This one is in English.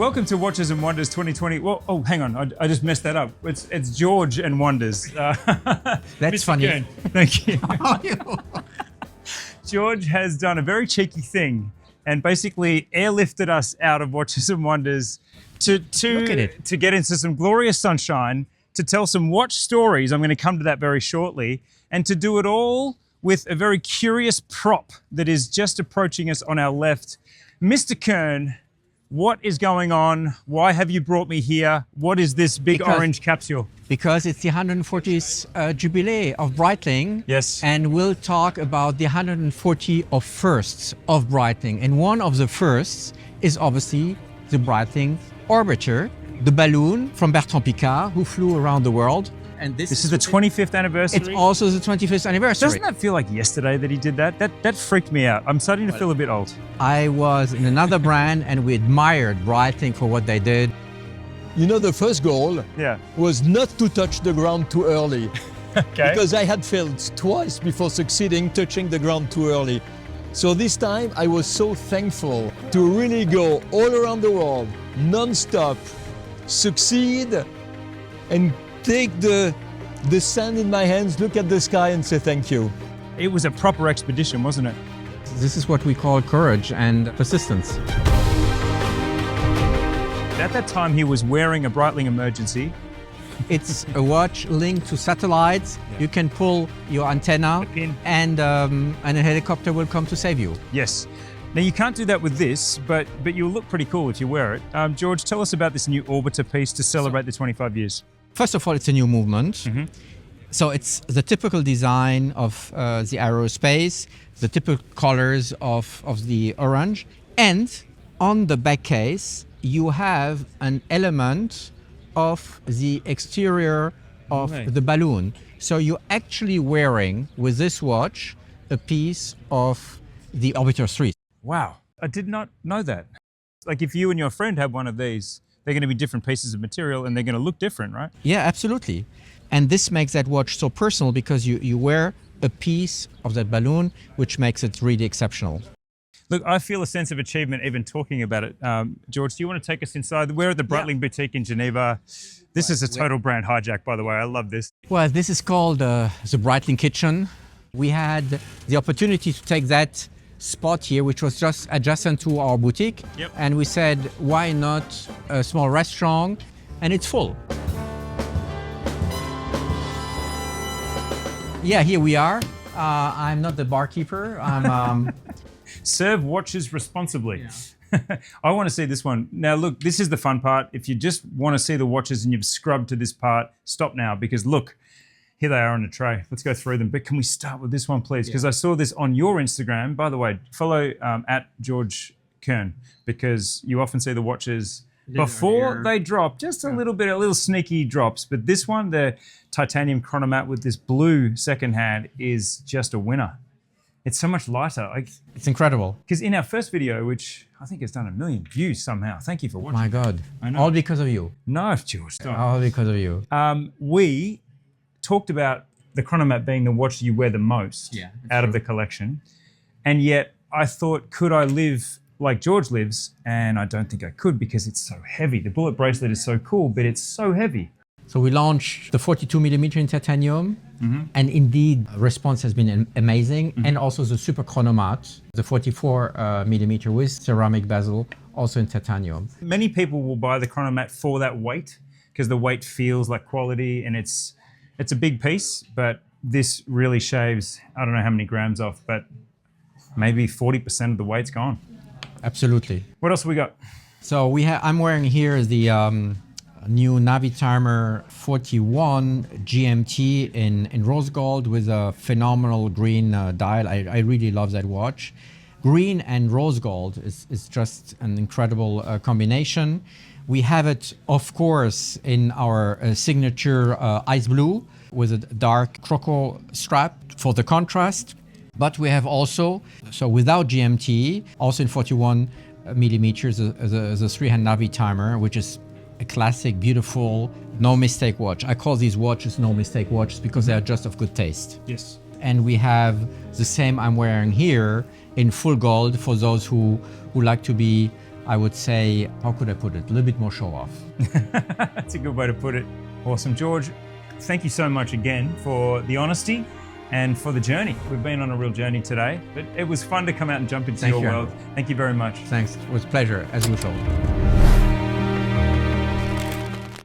Welcome to Watches and Wonders 2020. Well, oh, hang on, I just messed that up. It's George and Wonders. That's Mr. funny. Kern, thank you. How are you? George has done a very cheeky thing and basically airlifted us out of Watches and Wonders to get into some glorious sunshine, to tell some watch stories. I'm going to come to that very shortly, and to do it all with a very curious prop that is just approaching us on our left. Mr. Kern, what is going on? Why have you brought me here? What is this big orange capsule? Because it's the 140th jubilee of Breitling. Yes. And we'll talk about the 140 of firsts of Breitling. And one of the firsts is obviously the Breitling Orbiter, the balloon from Bertrand Piccard, who flew around the world. And this is the 25th anniversary? It's also the 25th anniversary. Doesn't that feel like yesterday that he did that? That freaked me out. I'm starting to feel a bit old. I was in another brand and we admired Breitling for what they did. You know, the first goal was not to touch the ground too early. Okay. Because I had failed twice before succeeding touching the ground too early. So this time I was so thankful to really go all around the world, non-stop, succeed, and take the sand in my hands, look at the sky and say thank you. It was a proper expedition, wasn't it? This is what we call courage and persistence. At that time, he was wearing a Breitling Emergency. It's a watch linked to satellites. You can pull your antenna and a helicopter will come to save you. Yes. Now, you can't do that with this, but you'll look pretty cool if you wear it. George, tell us about this new Orbiter piece to celebrate the 25 years. First of all, it's a new movement. Mm-hmm. So it's the typical design of the aerospace, the typical colors of the orange. And on the back case, you have an element of the exterior of the balloon. So you're actually wearing, with this watch, a piece of the Orbiter 3. Wow, I did not know that. Like if you and your friend have one of these, they're going to be different pieces of material and they're going to look different, right? Yeah, absolutely. And this makes that watch so personal because you wear a piece of that balloon, which makes it really exceptional. Look, I feel a sense of achievement even talking about it. George, do you want to take us inside? We're at the Breitling Boutique in Geneva. This is a total brand hijack, by the way. I love this. Well, this is called the Breitling Kitchen. We had the opportunity to take that spot here, which was just adjacent to our boutique. Yep. And we said, why not a small restaurant? And it's full. Yeah, here we are. I'm not the barkeeper. I'm Serve watches responsibly. Yeah. I want to see this one. Now, look, this is the fun part. If you just want to see the watches and you've scrubbed to this part, stop now, because look, here they are on a tray. Let's go through them. But can we start with this one, please? Because I saw this on your Instagram. By the way, follow at Georges Kern, because you often see the watches before they drop, just a little sneaky drops. But this one, the titanium chronomat with this blue second hand, is just a winner. It's so much lighter. It's incredible. Because in our first video, which I think has done 1 million views somehow. Thank you for watching. My God. I know. All because of you. No, George. Stop. All because of you. We talked about the chronomat being the watch you wear the most out of the collection. And yet I thought, could I live like George lives? And I don't think I could, because it's so heavy. The bullet bracelet is so cool, but it's so heavy. So we launched the 42mm in titanium, and indeed response has been amazing. And also the super chronomat, the 44mm with ceramic bezel, also in titanium. Many people will buy the chronomat for that weight, because the weight feels like quality, and it's a big piece, but this really shaves, I don't know how many grams off, but maybe 40% of the weight's gone. Absolutely. What else have we got? So I'm wearing here the new Navitimer 41 GMT in rose gold with a phenomenal green dial. I really love that watch. Green and rose gold is just an incredible combination. We have it, of course, in our signature ice blue with a dark croco strap for the contrast. But we have also, so without GMT, also in 41 millimeters, the 3-hand Navitimer, which is a classic, beautiful, no mistake watch. I call these watches no mistake watches because they are just of good taste. Yes. And we have the same I'm wearing here in full gold for those who like to be I would say, how could I put it? A little bit more show off. That's a good way to put it. Awesome. George, thank you so much again for the honesty and for the journey. We've been on a real journey today, but it was fun to come out and jump into your world. Thank you very much. Thanks. It was a pleasure, as usual.